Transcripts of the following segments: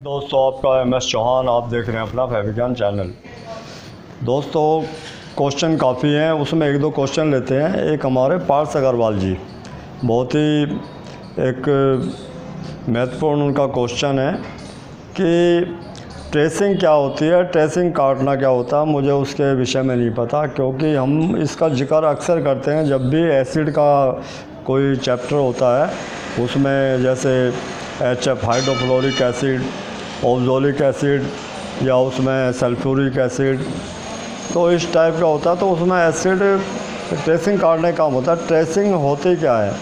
दोस्तों, आपका MS चौहान, आप देख रहे हैं अपना फैब्रिकन चैनल। दोस्तों, क्वेश्चन काफ़ी हैं, उसमें एक दो क्वेश्चन लेते हैं। एक हमारे पार्थ अग्रवाल जी, बहुत ही एक महत्वपूर्ण उनका क्वेश्चन है कि ट्रेसिंग क्या होती है, ट्रेसिंग काटना क्या होता है। मुझे उसके विषय में नहीं पता, क्योंकि हम इसका जिक्र अक्सर करते हैं जब भी एसिड का कोई चैप्टर होता है, उसमें जैसे HF hydrofluoric acid, oxalic acid या उसमें सल्फ्यूरिक एसिड, तो इस टाइप का होता है। तो उसमें एसिड ट्रेसिंग काटने का काम होता है। ट्रेसिंग होती क्या है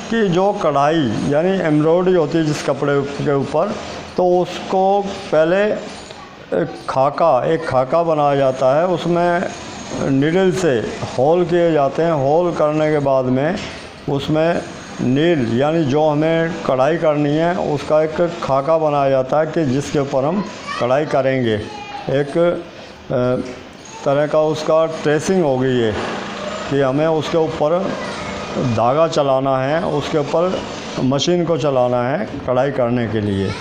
कि जो कढ़ाई यानी एम्ब्रॉयडरी होती है जिस कपड़े के ऊपर, तो उसको पहले एक खाका बनाया जाता है, उसमें नीडल से होल किए जाते हैं। होल करने के बाद में उसमें नील यानी जो हमें कढ़ाई करनी है उसका एक खाका बनाया जाता है कि जिसके ऊपर हम कढ़ाई करेंगे। एक तरह का उसका ट्रेसिंग होगी ये कि हमें उसके ऊपर धागा चलाना है, उसके ऊपर मशीन को चलाना है कढ़ाई करने के लिए।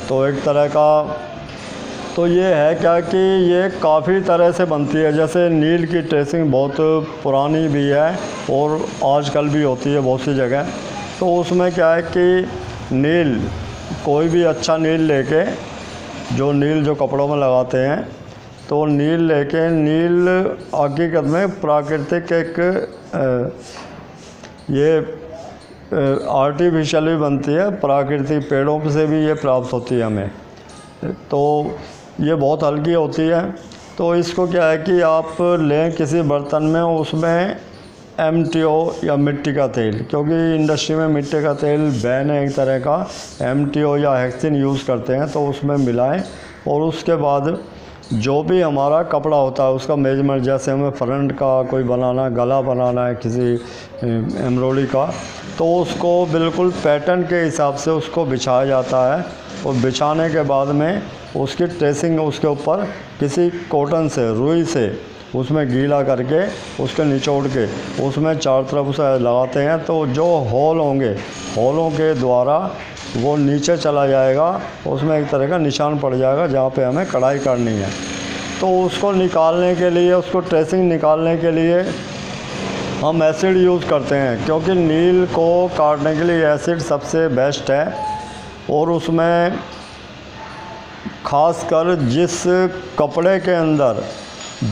तो एक तरह का तो ये है क्या कि ये काफ़ी तरह से बनती है। जैसे नील की ट्रेसिंग बहुत पुरानी भी है और आजकल भी होती है बहुत सी जगह। तो उसमें क्या है कि नील, कोई भी अच्छा नील लेके, जो कपड़ों में लगाते हैं, तो नील लेके, नील हकीकत में प्राकृतिक ये आर्टिफिशियल भी बनती है, प्राकृतिक पेड़ों से भी ये प्राप्त होती है हमें। तो ये बहुत हल्की होती है। तो इसको क्या है कि आप लें किसी बर्तन में, उसमें MTO या मिट्टी का तेल, क्योंकि इंडस्ट्री में मिट्टी का तेल बैन है एक तरह का, MTO या हेक्सिन यूज़ करते हैं, तो उसमें मिलाएं। और उसके बाद जो भी हमारा कपड़ा होता है उसका मेजरमेंट, जैसे हमें फ्रंट का कोई बनाना, गला बनाना है किसी एम्ब्रॉयडरी का, तो उसको बिल्कुल पैटर्न के हिसाब से उसको बिछाया जाता है। और बिछाने के बाद में उसकी ट्रेसिंग उसके ऊपर किसी कॉटन से, रुई से उसमें गीला करके उसके निचोड़ के उसमें चारों तरफ उसे लगाते हैं। तो जो होल होंगे, होलों के द्वारा वो नीचे चला जाएगा, उसमें एक तरह का निशान पड़ जाएगा जहाँ पे हमें कढ़ाई करनी है। तो उसको निकालने के लिए, उसको ट्रेसिंग निकालने के लिए हम एसिड यूज़ करते हैं, क्योंकि नील को काटने के लिए एसिड सबसे बेस्ट है। और उसमें ख़ासकर जिस कपड़े के अंदर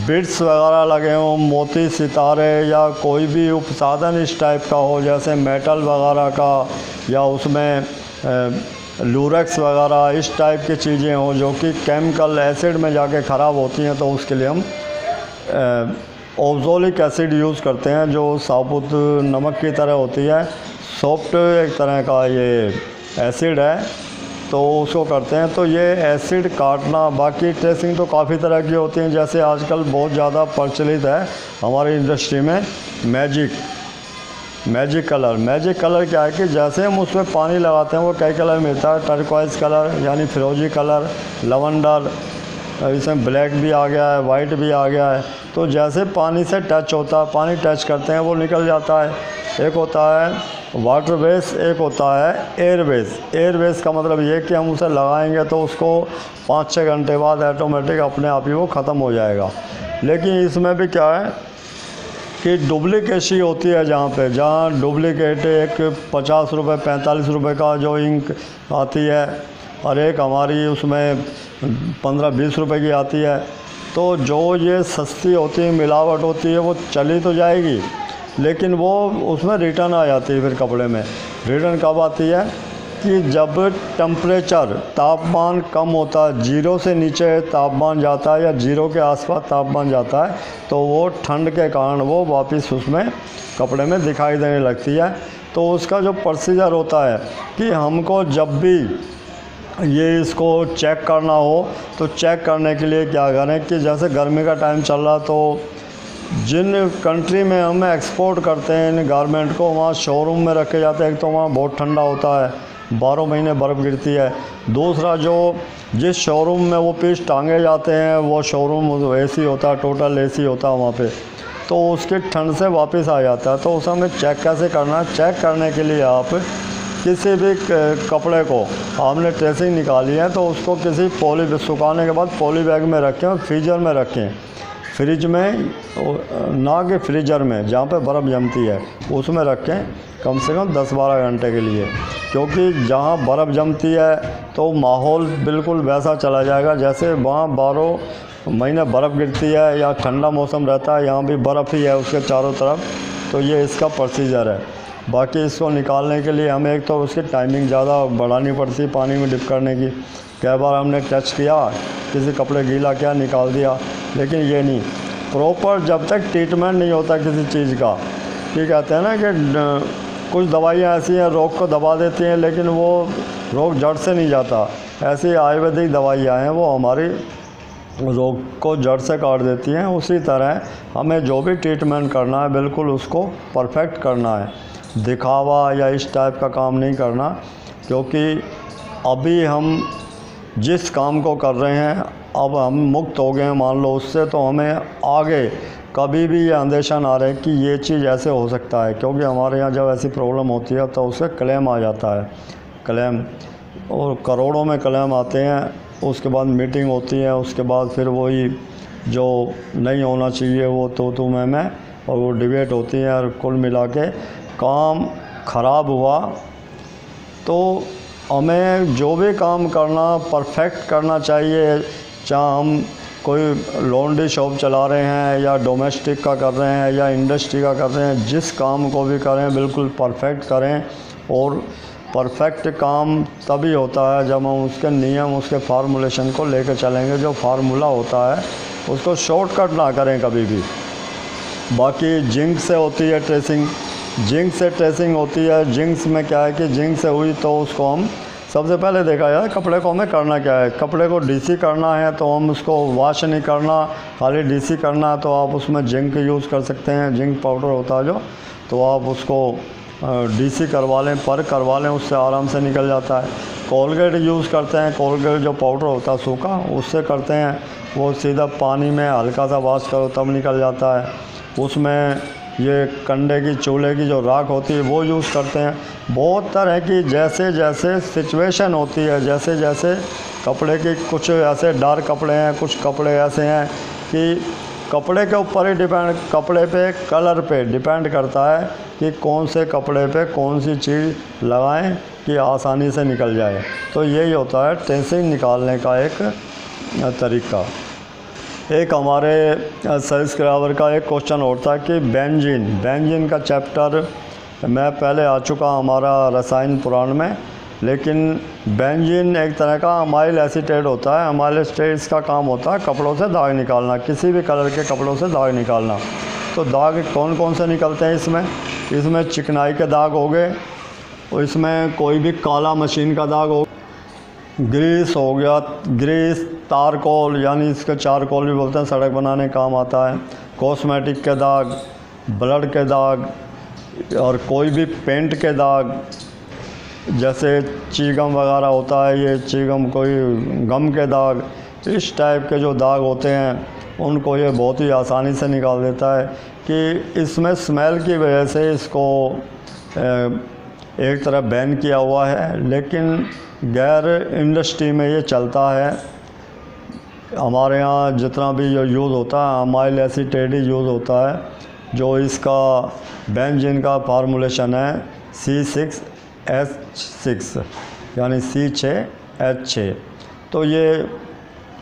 बिट्स वगैरह लगे हों, मोती सितारे या कोई भी उपसाधन इस टाइप का हो, जैसे मेटल वगैरह का, या उसमें लूरेक्स वगैरह इस टाइप की चीज़ें हों जो कि केमिकल एसिड में जाके ख़राब होती हैं, तो उसके लिए हम ऑक्सैलिक एसिड यूज़ करते हैं, जो साबुत नमक की तरह होती है, सॉफ्ट एक तरह का ये एसिड है, तो उसको करते हैं। तो ये एसिड काटना, बाकी ट्रेसिंग तो काफ़ी तरह की होती हैं। जैसे आजकल बहुत ज़्यादा प्रचलित है हमारी इंडस्ट्री में मैजिक कलर क्या है कि जैसे हम उसमें पानी लगाते हैं वो कई कलर मिलता है, टर्क्वाइज कलर यानी फिरोजी कलर, लवंडर, इसमें ब्लैक भी आ गया है, वाइट भी आ गया है। तो जैसे पानी से टच होता है, पानी टच करते हैं वो निकल जाता है। एक होता है वाटर बेस, एक होता है एयर बेस का मतलब ये कि हम उसे लगाएंगे तो उसको 5-6 घंटे बाद ऑटोमेटिक अपने आप ही वो ख़त्म हो जाएगा। लेकिन इसमें भी क्या है कि डुप्लीकेसी होती है, जहाँ डुप्लीकेट एक 50 रुपये 45 रुपये का जो इंक आती है, और एक हमारी उसमें 15-20 रुपये की आती है। तो जो ये सस्ती होती है, मिलावट होती है, वो चली तो जाएगी, लेकिन वो उसमें रिटर्न आ जाती है। फिर कपड़े में रिटर्न कब आती है कि जब टेम्परेचर, तापमान कम होता है, 0 से नीचे तापमान जाता है या 0 के आसपास तापमान जाता है, तो वो ठंड के कारण वो वापस उसमें कपड़े में दिखाई देने लगती है। तो उसका जो प्रोसीजर होता है कि हमको जब भी ये इसको चेक करना हो, तो चेक करने के लिए क्या करें कि जैसे गर्मी का टाइम चल रहा, तो जिन कंट्री में हम एक्सपोर्ट करते हैं इन गारमेंट को, वहाँ शोरूम में रखे जाते हैं। एक तो वहाँ बहुत ठंडा होता है, 12 महीने बर्फ़ गिरती है। दूसरा, जिस शोरूम में वो पीस टांगे जाते हैं, वो शोरूम AC होता है, टोटल AC होता है वहाँ पे, तो उसकी ठंड से वापस आ जाता है। तो उसे हमें चेक कैसे करना है? चेक करने के लिए आप किसी भी कपड़े को हमने ट्रेसिंग निकाली है तो उसको किसी सुखाने के बाद पॉली बैग में रखें और फ्रीजर में रखें। फ्रिज में ना कि फ्रीजर में जहाँ पे बर्फ़ जमती है उसमें रखें कम से कम 10-12 घंटे के लिए, क्योंकि जहाँ बर्फ़ जमती है तो माहौल बिल्कुल वैसा चला जाएगा जैसे वहाँ 12 महीने बर्फ़ गिरती है या ठंडा मौसम रहता है, यहाँ भी बर्फ़ ही है उसके चारों तरफ। तो ये इसका प्रोसीजर है। बाकी इसको निकालने के लिए हमें एक तो उसकी टाइमिंग ज़्यादा बढ़ानी पड़ती है पानी में डिप करने की। कई बार हमने टच किया, किसी कपड़े गीला किया, निकाल दिया, लेकिन ये नहीं प्रॉपर जब तक ट्रीटमेंट नहीं होता किसी चीज़ का। ये कहते हैं ना कि कुछ दवाइयाँ ऐसी हैं रोग को दबा देती हैं लेकिन वो रोग जड़ से नहीं जाता। ऐसी आयुर्वेदिक दवाइयाँ हैं वो हमारी रोग को जड़ से काट देती हैं। उसी तरह हमें जो भी ट्रीटमेंट करना है बिल्कुल उसको परफेक्ट करना है, दिखावा या इस टाइप का काम नहीं करना, क्योंकि अभी हम जिस काम को कर रहे हैं अब हम मुक्त हो गए हैं मान लो उससे, तो हमें आगे कभी भी ये अंदेशा ना रहे कि ये चीज़ ऐसे हो सकता है। क्योंकि हमारे यहाँ जब ऐसी प्रॉब्लम होती है तो उससे क्लेम आ जाता है, क्लेम, और करोड़ों में क्लेम आते हैं। उसके बाद मीटिंग होती है, उसके बाद फिर वही जो नहीं होना चाहिए वो तो मैं और वो डिबेट होती है, और कुल मिला के काम ख़राब हुआ। तो हमें जो भी काम करना परफेक्ट करना चाहिए, चाहे हम कोई लॉन्ड्री शॉप चला रहे हैं या डोमेस्टिक का कर रहे हैं या इंडस्ट्री का कर रहे हैं, जिस काम को भी करें बिल्कुल परफेक्ट करें। और परफेक्ट काम तभी होता है जब हम उसके नियम, उसके फार्मूलेशन को लेकर चलेंगे। जो फार्मूला होता है उसको शॉर्टकट ना करें कभी भी। बाकी जिंक से होती है ट्रेसिंग, जिंक से ट्रेसिंग होती है। जिंक्स में क्या है कि जिंक से हुई तो उसको हम सबसे पहले देखा जाए कपड़े को हमें करना क्या है। कपड़े को डीसी करना है तो हम उसको वॉश नहीं करना, खाली डीसी करना है तो आप उसमें जिंक यूज़ कर सकते हैं। जिंक पाउडर होता है जो, तो आप उसको डीसी करवा लें, पर करवा लें, उससे आराम से निकल जाता है। कोलगेट यूज़ करते हैं, कोलगेट जो पाउडर होता है सूखा उससे करते हैं, वो सीधा पानी में हल्का सा वॉश करो तब निकल जाता है। उसमें ये कंडे की चूल्हे की जो राख होती है वो यूज़ करते हैं। बहुत तरह की जैसे जैसे सिचुएशन होती है, जैसे जैसे कपड़े की, कुछ ऐसे डार्क कपड़े हैं, कुछ कपड़े ऐसे हैं कि कपड़े के ऊपर ही डिपेंड, कपड़े पे कलर पे डिपेंड करता है कि कौन से कपड़े पे कौन सी चीज़ लगाएं कि आसानी से निकल जाए। तो यही होता है ट्रेसिंग निकालने का एक तरीका। एक हमारे सब्सक्राइबर का एक क्वेश्चन होता है कि बेंजीन का चैप्टर मैं पहले आ चुका हमारा रसायन पुराण में, लेकिन बेंजीन एक तरह का अमाइल एसीटेट होता है। अमाइल एसीटेट इसका काम होता है कपड़ों से दाग निकालना, किसी भी कलर के कपड़ों से दाग निकालना। तो दाग कौन कौन से निकलते हैं इसमें चिकनाई के दाग हो गए, और इसमें कोई भी काला मशीन का दाग हो, ग्रीस हो गया, ग्रीस, तारकोल यानी इसके चारकोल भी बोलते हैं, सड़क बनाने काम आता है, कॉस्मेटिक के दाग, ब्लड के दाग, और कोई भी पेंट के दाग, जैसे चीगम वगैरह होता है, ये चीगम कोई गम के दाग, इस टाइप के जो दाग होते हैं उनको ये बहुत ही आसानी से निकाल देता है। कि इसमें स्मेल की वजह से इसको एक तरह बैन किया हुआ है, लेकिन गैर इंडस्ट्री में ये चलता है। हमारे यहाँ जितना भी जो यूज़ होता है अमाइल एसीटेट ही यूज़ होता है। जो इसका बेंजीन का फार्मूलेशन है C6H6 यानी C6H6। तो ये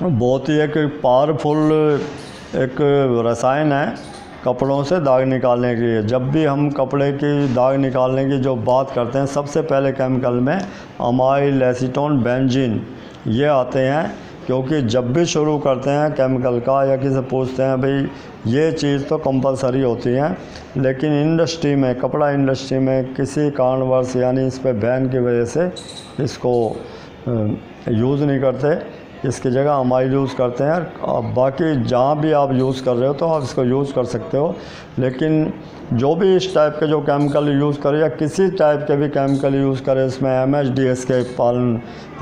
बहुत ही एक पावरफुल एक रसायन है कपड़ों से दाग निकालने के लिए। जब भी हम कपड़े की दाग निकालने की जो बात करते हैं, सबसे पहले केमिकल में अमाइल एसीटोन बेंजीन ये आते हैं। क्योंकि जब भी शुरू करते हैं केमिकल का या किसी पूछते हैं भाई ये चीज़ तो कंपलसरी होती है, लेकिन इंडस्ट्री में, कपड़ा इंडस्ट्री में किसी कारणवश यानी इस पर बैन की वजह से इसको यूज़ नहीं करते, इसकी जगह अमाइल यूज़ करते हैं। अब बाकी जहाँ भी आप यूज़ कर रहे हो तो आप इसको यूज़ कर सकते हो, लेकिन जो भी इस टाइप के जो केमिकल यूज़ करे या किसी टाइप के भी केमिकल यूज़ करे, इसमें MHDS के पालन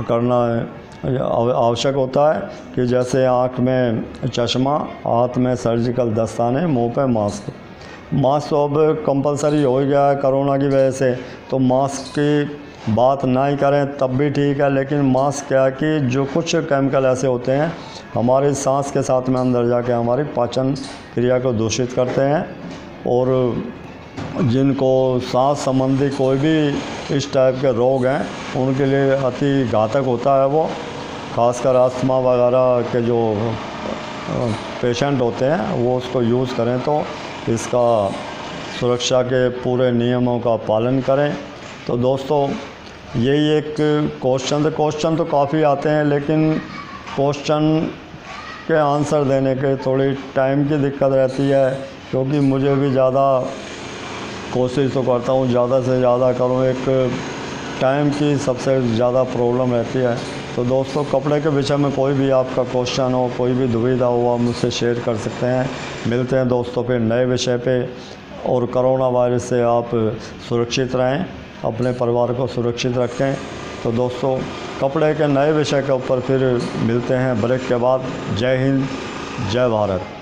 करना आवश्यक होता है। कि जैसे आँख में चश्मा, हाथ में सर्जिकल दस्ताने, मुंह पे मास्क तो अब कंपलसरी हो गया है कोरोना की वजह से, तो मास्क की बात ना ही करें तब भी ठीक है, लेकिन मास्क क्या है कि जो कुछ केमिकल ऐसे होते हैं हमारे सांस के साथ में अंदर जाके हमारी पाचन क्रिया को दूषित करते हैं, और जिनको सांस संबंधी कोई भी इस टाइप के रोग हैं उनके लिए अति घातक होता है वो, खासकर अस्थमा वगैरह के जो पेशेंट होते हैं वो उसको यूज़ करें तो इसका सुरक्षा के पूरे नियमों का पालन करें। तो दोस्तों यही एक क्वेश्चन तो काफ़ी आते हैं, लेकिन क्वेश्चन के आंसर देने के थोड़ी टाइम की दिक्कत रहती है, क्योंकि मुझे भी ज़्यादा कोशिश तो करता हूँ ज़्यादा से ज़्यादा करूँ, एक टाइम की सबसे ज़्यादा प्रॉब्लम रहती है। तो दोस्तों कपड़े के विषय में कोई भी आपका क्वेश्चन हो, कोई भी दुविधा हो, आप मुझसे शेयर कर सकते हैं। मिलते हैं दोस्तों फिर नए विषय पे, और कोरोना वायरस से आप सुरक्षित रहें, अपने परिवार को सुरक्षित रखें। तो दोस्तों कपड़े के नए विषय के ऊपर फिर मिलते हैं ब्रेक के बाद। जय हिंद, जय भारत।